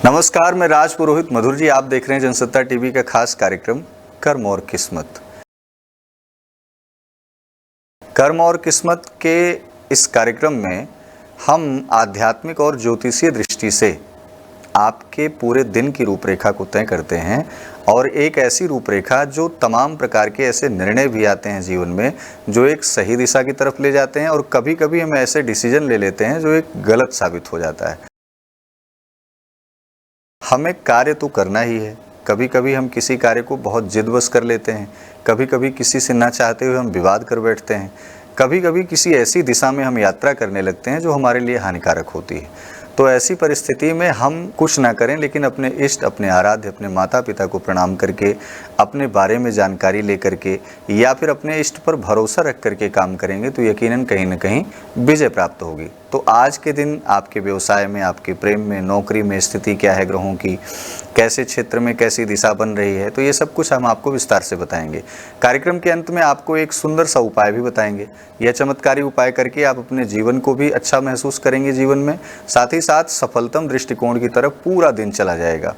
नमस्कार, मैं राज पुरोहित मधुर जी। आप देख रहे हैं जनसत्ता टीवी का खास कार्यक्रम कर्म और किस्मत। कर्म और किस्मत के इस कार्यक्रम में हम आध्यात्मिक और ज्योतिषीय दृष्टि से आपके पूरे दिन की रूपरेखा को तय करते हैं और एक ऐसी रूपरेखा जो तमाम प्रकार के ऐसे निर्णय भी आते हैं जीवन में जो एक सही दिशा की तरफ ले जाते हैं, और कभी कभी हम ऐसे डिसीजन ले लेते हैं जो एक गलत साबित हो जाता है। हमें कार्य तो करना ही है। कभी कभी हम किसी कार्य को बहुत जिद्दवश कर लेते हैं, कभी कभी किसी से ना चाहते हुए हम विवाद कर बैठते हैं, कभी कभी किसी ऐसी दिशा में हम यात्रा करने लगते हैं जो हमारे लिए हानिकारक होती है। तो ऐसी परिस्थिति में हम कुछ ना करें, लेकिन अपने इष्ट, अपने आराध्य, अपने माता पिता को प्रणाम करके, अपने बारे में जानकारी लेकर के या फिर अपने इष्ट पर भरोसा रख करके काम करेंगे तो यकीनन कहीं ना कहीं विजय प्राप्त होगी। तो आज के दिन आपके व्यवसाय में, आपके प्रेम में, नौकरी में स्थिति क्या है ग्रहों की, कैसे क्षेत्र में कैसी दिशा बन रही है, तो ये सब कुछ हम आपको विस्तार से बताएंगे। कार्यक्रम के अंत में आपको एक सुंदर सा उपाय भी बताएंगे। यह चमत्कारी उपाय करके आप अपने जीवन को भी अच्छा महसूस करेंगे जीवन में, साथ ही साथ सफलतम दृष्टिकोण की तरफ पूरा दिन चला जाएगा।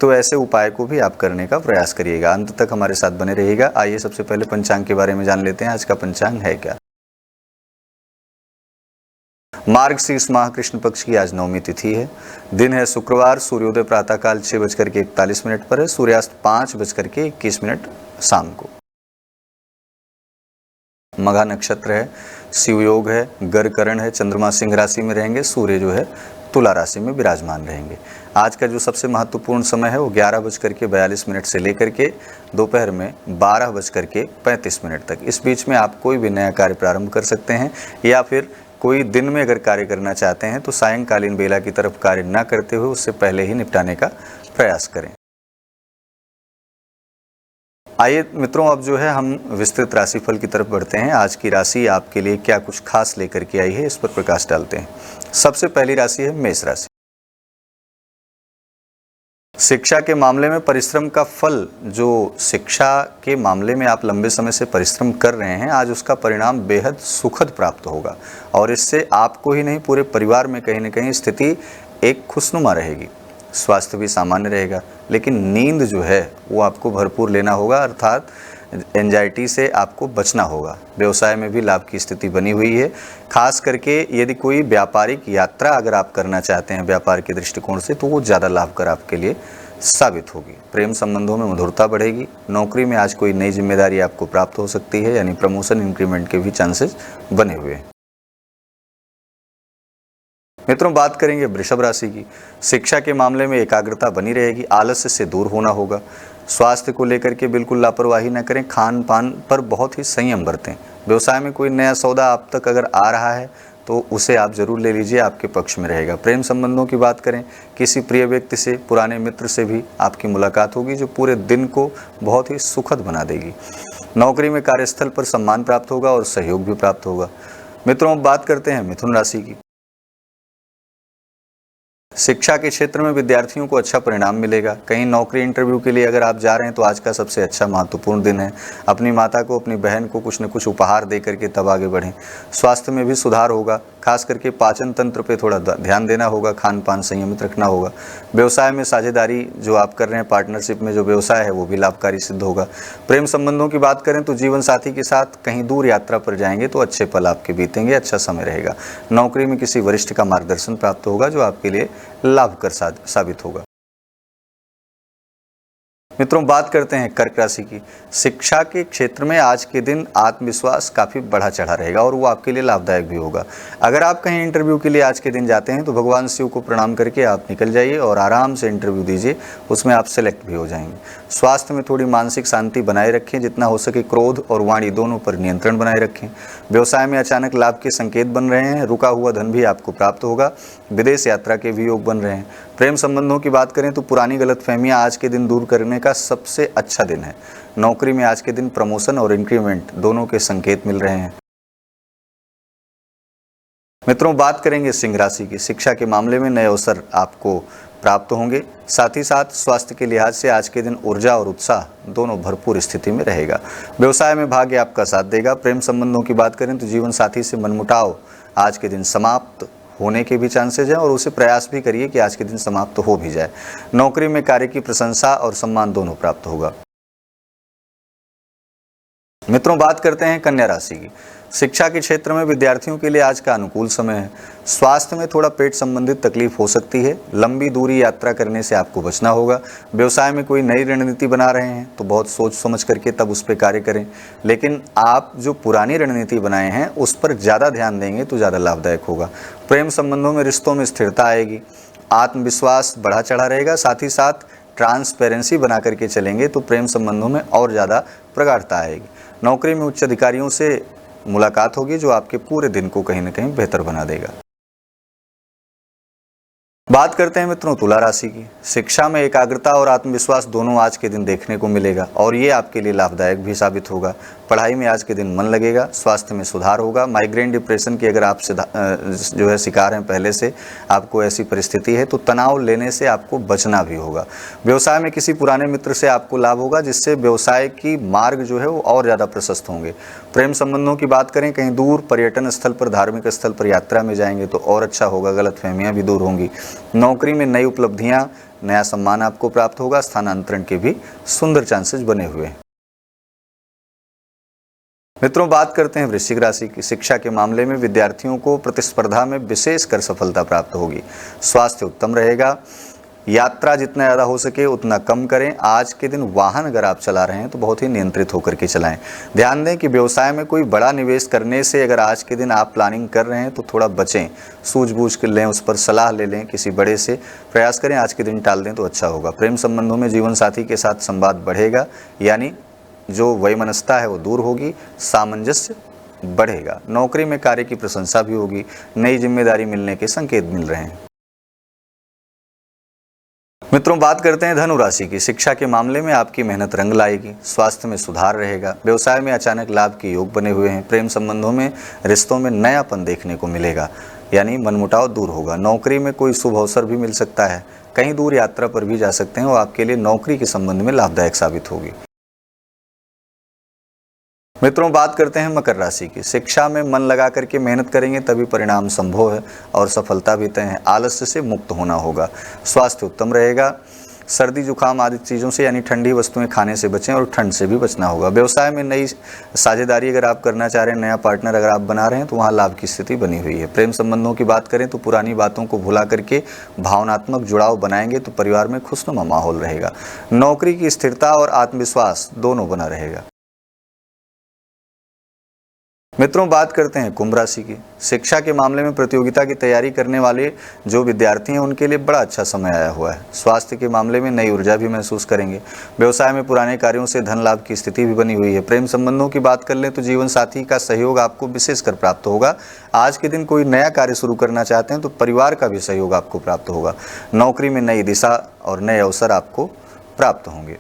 तो ऐसे उपाय को भी आप करने का प्रयास करिएगा। अंत तक हमारे साथ बने रहिएगा। आइए सबसे पहले पंचांग के बारे में जान लेते हैं। आज का पंचांग है क्या। मार्गशीर्ष माह कृष्ण पक्ष की आज नवमी तिथि है। दिन है शुक्रवार। सूर्योदय प्रातःकाल 6:41 पर है। सूर्यास्त 5:21 शाम को। मघा नक्षत्र है, शिव योग है, गरकरण है, चंद्रमा सिंह राशि में रहेंगे, सूर्य जो है तुला राशि में विराजमान रहेंगे। आज का जो सबसे महत्वपूर्ण समय है वो 11:42 से लेकर के दोपहर में 12:35 तक। इस बीच में आप कोई भी नया कार्य प्रारंभ कर सकते हैं, या फिर कोई दिन में अगर कार्य करना चाहते हैं तो सायंकालीन बेला की तरफ कार्य न करते हुए उससे पहले ही निपटाने का प्रयास करें। आइए मित्रों, अब जो है हम विस्तृत राशिफल की तरफ बढ़ते हैं। आज की राशि आपके लिए क्या कुछ खास लेकर के आई है, इस पर प्रकाश डालते हैं। सबसे पहली राशि है मेष राशि। शिक्षा के मामले में परिश्रम का फल, जो शिक्षा के मामले में आप लंबे समय से परिश्रम कर रहे हैं, आज उसका परिणाम बेहद सुखद प्राप्त होगा और इससे आपको ही नहीं पूरे परिवार में कहीं न कहीं स्थिति एक खुशनुमा रहेगी। स्वास्थ्य भी सामान्य रहेगा, लेकिन नींद जो है वो आपको भरपूर लेना होगा, अर्थात एंजाइटी से आपको बचना होगा। व्यवसाय में भी लाभ की स्थिति बनी हुई है। खास करके यदि कोई व्यापारिक यात्रा अगर आप करना चाहते हैं व्यापार के दृष्टिकोण से, तो वो ज़्यादा लाभकर आपके लिए साबित होगी। प्रेम संबंधों में मधुरता बढ़ेगी। नौकरी में आज कोई नई जिम्मेदारी आपको प्राप्त हो सकती है, यानी प्रमोशन, इंक्रीमेंट के भी चांसेस बने हुए हैं। मित्रों, बात करेंगे वृषभ राशि की। शिक्षा के मामले में एकाग्रता बनी रहेगी, आलस्य से दूर होना होगा। स्वास्थ्य को लेकर के बिल्कुल लापरवाही न करें, खान पान पर बहुत ही संयम बरतें। व्यवसाय में कोई नया सौदा आप तक अगर आ रहा है तो उसे आप जरूर ले लीजिए, आपके पक्ष में रहेगा। प्रेम संबंधों की बात करें, किसी प्रिय व्यक्ति से, पुराने मित्र से भी आपकी मुलाकात होगी जो पूरे दिन को बहुत ही सुखद बना देगी। नौकरी में कार्यस्थल पर सम्मान प्राप्त होगा और सहयोग भी प्राप्त होगा। मित्रों, अब बात करते हैं मिथुन राशि की। शिक्षा के क्षेत्र में विद्यार्थियों को अच्छा परिणाम मिलेगा। कहीं नौकरी इंटरव्यू के लिए अगर आप जा रहे हैं तो आज का सबसे अच्छा महत्वपूर्ण दिन है। अपनी माता को, अपनी बहन को कुछ न कुछ उपहार दे करके तब आगे बढ़ें। स्वास्थ्य में भी सुधार होगा, खास करके पाचन तंत्र पे थोड़ा ध्यान देना होगा, खान पान संयमित रखना होगा। व्यवसाय में साझेदारी जो आप कर रहे हैं, पार्टनरशिप में जो व्यवसाय है वो भी लाभकारी सिद्ध होगा। प्रेम संबंधों की बात करें तो जीवन साथी के साथ कहीं दूर यात्रा पर जाएंगे तो अच्छे पल आपके बीतेंगे, अच्छा समय रहेगा। नौकरी में किसी वरिष्ठ का मार्गदर्शन प्राप्त होगा जो आपके लिए लाभकर साबित होगा। मित्रों, बात करते हैं कर्क राशि की। शिक्षा के क्षेत्र में आज के दिन आत्मविश्वास काफ़ी बढ़ा चढ़ा रहेगा और वो आपके लिए लाभदायक भी होगा। अगर आप कहीं इंटरव्यू के लिए आज के दिन जाते हैं तो भगवान शिव को प्रणाम करके आप निकल जाइए और आराम से इंटरव्यू दीजिए, उसमें आप सेलेक्ट भी हो जाएंगे। स्वास्थ्य में थोड़ी मानसिक शांति बनाए रखें, जितना हो सके क्रोध और वाणी दोनों पर नियंत्रण बनाए रखें। व्यवसाय में अचानक लाभ के संकेत बन रहे हैं, रुका हुआ धन भी आपको प्राप्त होगा। विदेश यात्रा के भी योग बन रहे हैं। प्रेम संबंधों की बात करें तो पुरानी गलतफहमियां आज के दिन दूर करने का सबसे अच्छा दिन है। नौकरी में आज के दिन प्रमोशन और इंक्रीमेंट दोनों के संकेत मिल रहे हैं। मित्रों, बात करेंगे सिंह राशि की। शिक्षा के मामले में नए अवसर आपको प्राप्त होंगे। साथ ही साथ स्वास्थ्य के लिहाज से आज के दिन ऊर्जा और उत्साह दोनों भरपूर स्थिति में रहेगा। व्यवसाय में भाग्य आपका साथ देगा। प्रेम संबंधों की बात करें तो जीवन साथी से मनमुटाव आज के दिन समाप्त होने के भी चांसेज हैं और उसे प्रयास भी करिए कि आज के दिन समाप्त हो भी जाए। नौकरी में कार्य की प्रशंसा और सम्मान दोनों प्राप्त होगा। मित्रों, बात करते हैं कन्या राशि की। शिक्षा के क्षेत्र में विद्यार्थियों के लिए आज का अनुकूल समय है। स्वास्थ्य में थोड़ा पेट संबंधित तकलीफ हो सकती है। लंबी दूरी यात्रा करने से आपको बचना होगा। व्यवसाय में कोई नई रणनीति बना रहे हैं तो बहुत सोच समझ करके तब उस पर कार्य करें, लेकिन आप जो पुरानी रणनीति बनाए हैं उस पर ज़्यादा ध्यान देंगे तो ज़्यादा लाभदायक होगा। प्रेम संबंधों में, रिश्तों में स्थिरता आएगी। आत्मविश्वास बढ़ा चढ़ा रहेगा। साथ ही साथ ट्रांसपेरेंसी बना करके चलेंगे तो प्रेम संबंधों में और ज़्यादा प्रगाढ़ता आएगी। नौकरी में उच्च अधिकारियों से मुलाकात होगी जो आपके पूरे दिन को कहीं ना कहीं बेहतर बना देगा। बात करते हैं मित्रों तुला राशि की। शिक्षा में एकाग्रता और आत्मविश्वास दोनों आज के दिन देखने को मिलेगा और ये आपके लिए लाभदायक भी साबित होगा। पढ़ाई में आज के दिन मन लगेगा। स्वास्थ्य में सुधार होगा। माइग्रेन, डिप्रेशन की अगर आप जो है शिकार हैं, पहले से आपको ऐसी परिस्थिति है तो तनाव लेने से आपको बचना भी होगा। व्यवसाय में किसी पुराने मित्र से आपको लाभ होगा जिससे व्यवसाय की मार्ग जो है वो और ज़्यादा प्रशस्त होंगे। प्रेम संबंधों की बात करें, कहीं दूर पर्यटन स्थल पर, धार्मिक स्थल पर यात्रा में जाएंगे तो और अच्छा होगा। गलतफहमियां भी दूर होंगी। नौकरी में नई उपलब्धियां, नया सम्मान आपको प्राप्त होगा। स्थानांतरण के भी सुंदर चांसेस बने हुए हैं। मित्रों, बात करते हैं वृश्चिक राशि की। शिक्षा के मामले में विद्यार्थियों को प्रतिस्पर्धा में विशेषकर सफलता प्राप्त होगी। स्वास्थ्य उत्तम रहेगा। यात्रा जितना ज़्यादा हो सके उतना कम करें। आज के दिन वाहन अगर आप चला रहे हैं तो बहुत ही नियंत्रित होकर के चलाएं। ध्यान दें कि व्यवसाय में कोई बड़ा निवेश करने से अगर आज के दिन आप प्लानिंग कर रहे हैं तो थोड़ा बचें, सूझबूझ कर लें, उस पर सलाह ले लें, किसी बड़े से प्रयास करें। आज के दिन टाल दें तो अच्छा होगा। प्रेम संबंधों में जीवन साथी के साथ संवाद बढ़ेगा, यानी जो वैमनस्यता है वो दूर होगी, सामंजस्य बढ़ेगा। नौकरी में कार्य की प्रशंसा भी होगी। नई जिम्मेदारी मिलने के संकेत मिल रहे हैं। मित्रों, बात करते हैं धनु राशि की। शिक्षा के मामले में आपकी मेहनत रंग लाएगी। स्वास्थ्य में सुधार रहेगा। व्यवसाय में अचानक लाभ के योग बने हुए हैं। प्रेम संबंधों में, रिश्तों में नयापन देखने को मिलेगा, यानी मनमुटाव दूर होगा। नौकरी में कोई शुभ अवसर भी मिल सकता है। कहीं दूर यात्रा पर भी जा सकते हैं और आपके लिए नौकरी के संबंध में लाभदायक साबित होगी। मित्रों, बात करते हैं मकर राशि की। शिक्षा में मन लगा करके मेहनत करेंगे तभी परिणाम संभव है और सफलता भी तय है। आलस्य से मुक्त होना होगा। स्वास्थ्य उत्तम रहेगा। सर्दी जुकाम आदि चीज़ों से, यानी ठंडी वस्तुएं खाने से बचें और ठंड से भी बचना होगा। व्यवसाय में नई साझेदारी अगर आप करना चाह रहे हैं, नया पार्टनर अगर आप बना रहे हैं तो वहाँ लाभ की स्थिति बनी हुई है। प्रेम संबंधों की बात करें तो पुरानी बातों को भुला करके भावनात्मक जुड़ाव बनाएंगे तो परिवार में खुशनुमा माहौल रहेगा। नौकरी की स्थिरता और आत्मविश्वास दोनों बना रहेगा। मित्रों, बात करते हैं कुंभ राशि की। शिक्षा के मामले में प्रतियोगिता की तैयारी करने वाले जो विद्यार्थी हैं उनके लिए बड़ा अच्छा समय आया हुआ है। स्वास्थ्य के मामले में नई ऊर्जा भी महसूस करेंगे। व्यवसाय में पुराने कार्यों से धन लाभ की स्थिति भी बनी हुई है। प्रेम संबंधों की बात कर लें तो जीवन साथी का सहयोग आपको विशेषकर प्राप्त होगा। आज के दिन कोई नया कार्य शुरू करना चाहते हैं तो परिवार का भी सहयोग आपको प्राप्त होगा। नौकरी में नई दिशा और नए अवसर आपको प्राप्त होंगे।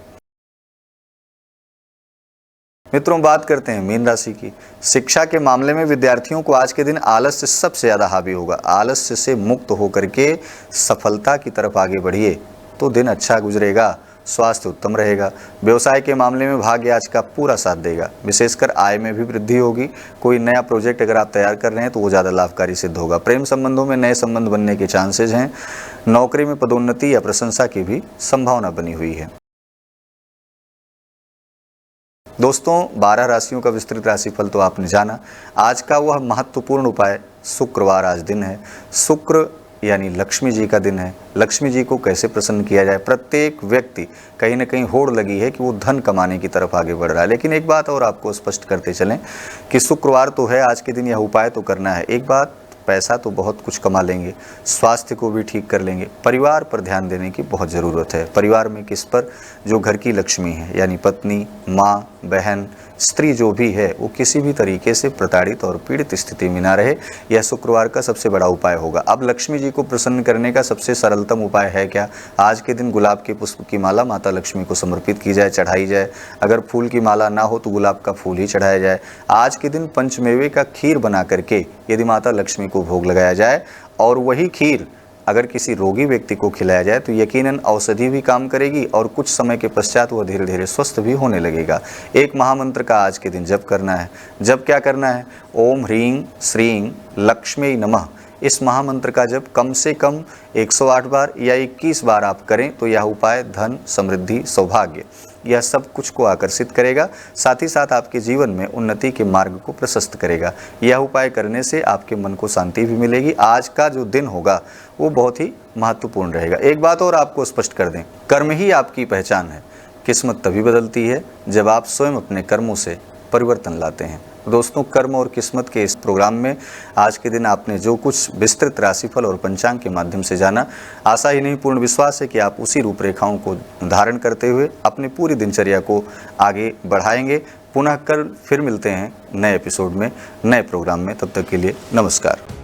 मित्रों, बात करते हैं मीन राशि की। शिक्षा के मामले में विद्यार्थियों को आज के दिन आलस्य सबसे ज़्यादा हावी होगा। आलस्य से मुक्त होकर के सफलता की तरफ आगे बढ़िए तो दिन अच्छा गुजरेगा। स्वास्थ्य उत्तम रहेगा। व्यवसाय के मामले में भाग्य आज का पूरा साथ देगा। विशेषकर आय में भी वृद्धि होगी। कोई नया प्रोजेक्ट अगर आप तैयार कर रहे हैं तो वो ज़्यादा लाभकारी सिद्ध होगा। प्रेम संबंधों में नए संबंध बनने के चांसेज हैं। नौकरी में पदोन्नति या प्रशंसा की भी संभावना बनी हुई है। दोस्तों, 12 राशियों का विस्तृत राशिफल तो आपने जाना। आज का वह महत्वपूर्ण उपाय, शुक्रवार आज दिन है। शुक्र यानी लक्ष्मी जी का दिन है। लक्ष्मी जी को कैसे प्रसन्न किया जाए, प्रत्येक व्यक्ति कहीं ना कहीं होड़ लगी है कि वो धन कमाने की तरफ आगे बढ़ रहा है। लेकिन एक बात और आपको स्पष्ट करते चलें कि शुक्रवार तो है, आज के दिन यह उपाय तो करना है। एक बात, पैसा तो बहुत कुछ कमा लेंगे, स्वास्थ्य को भी ठीक कर लेंगे। परिवार पर ध्यान देने की बहुत ज़रूरत है। परिवार में किस पर? जो घर की लक्ष्मी है, यानी पत्नी, माँ, बहन, स्त्री जो भी है, वो किसी भी तरीके से प्रताड़ित और पीड़ित स्थिति में ना रहे। यह शुक्रवार का सबसे बड़ा उपाय होगा। अब लक्ष्मी जी को प्रसन्न करने का सबसे सरलतम उपाय है क्या? आज के दिन गुलाब के पुष्प की माला माता लक्ष्मी को समर्पित की जाए, चढ़ाई जाए। अगर फूल की माला ना हो तो गुलाब का फूल ही चढ़ाया जाए। आज के दिन पंचमेवे का खीर बना करके यदि माता लक्ष्मी को भोग लगाया जाए और वही खीर अगर किसी रोगी व्यक्ति को खिलाया जाए तो यकीनन औषधि भी काम करेगी और कुछ समय के पश्चात वह धीरे धीरे स्वस्थ भी होने लगेगा। एक महामंत्र का आज के दिन जप करना है। जप क्या करना है? ओम ह्रीं श्रीं लक्ष्मी नमः। इस महामंत्र का जप कम से कम 108 बार या 21 बार आप करें तो यह उपाय धन, समृद्धि, सौभाग्य यह सब कुछ को आकर्षित करेगा, साथ ही साथ आपके जीवन में उन्नति के मार्ग को प्रशस्त करेगा। यह उपाय करने से आपके मन को शांति भी मिलेगी। आज का जो दिन होगा वो बहुत ही महत्वपूर्ण रहेगा। एक बात और आपको स्पष्ट कर दें, कर्म ही आपकी पहचान है। किस्मत तभी बदलती है जब आप स्वयं अपने कर्मों से परिवर्तन लाते हैं। दोस्तों, कर्म और किस्मत के इस प्रोग्राम में आज के दिन आपने जो कुछ विस्तृत राशिफल और पंचांग के माध्यम से जाना, आशा ही नहीं पूर्ण विश्वास है कि आप उसी रूपरेखाओं को धारण करते हुए अपनी पूरी दिनचर्या को आगे बढ़ाएंगे। पुनः कल फिर मिलते हैं नए एपिसोड में, नए प्रोग्राम में। तब तक के लिए नमस्कार।